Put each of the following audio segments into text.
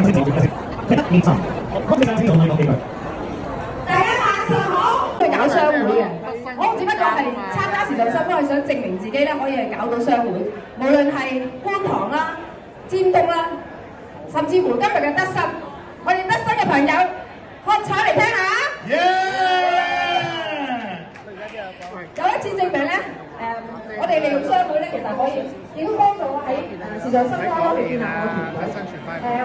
大家晚上好。去搞商會嘅，我只不過係參加時尚新科，係想證明自己咧可以係搞到商會，無論係觀塘啦、尖東啦，甚至乎今日嘅德新，我哋德新嘅朋友，喝彩嚟聽下。有一次證明咧，我哋利用商會咧，其實可以亦都幫助我喺時尚新科去建立我團隊。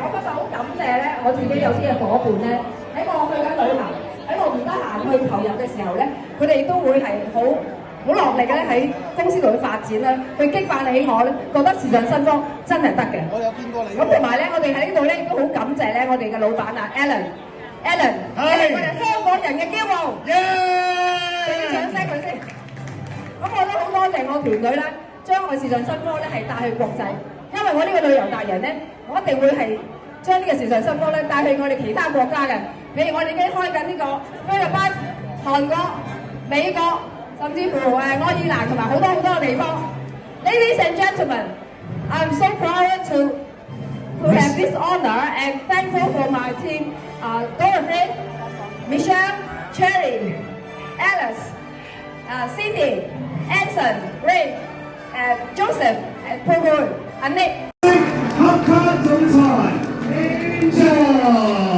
我今日好感謝咧，我自己有啲嘅伙伴咧，喺我去緊旅行，喺我唔得閒去投入嘅時候咧，佢哋都會係好落力嘅咧喺公司度去發展啦，去激發起我咧，覺得時尚新科真係得嘅。我有見過你。咁同埋咧，我哋喺呢度咧亦都好感謝咧，我哋嘅老闆啊 Alan，係我哋香港人嘅驕傲。俾啲掌聲佢先。咁我都好多謝我團隊啦，將我時尚新科咧係帶去國際，因為我呢個旅遊達人咧，我一定會係將呢個時尚新科咧帶去我哋其他國家嘅，譬如我哋已經開緊呢個菲律賓、韓國、美國，甚至乎愛爾蘭同埋好多嘅地方。Ladies and gentlemen, I'm so proud to have this honor and thankful for my team, Dorothy, Michelle, Cherry, Alice, Cindy, Anson, Ray, Joseph, Pogo, and Nick. 黑卡總裁 Angel。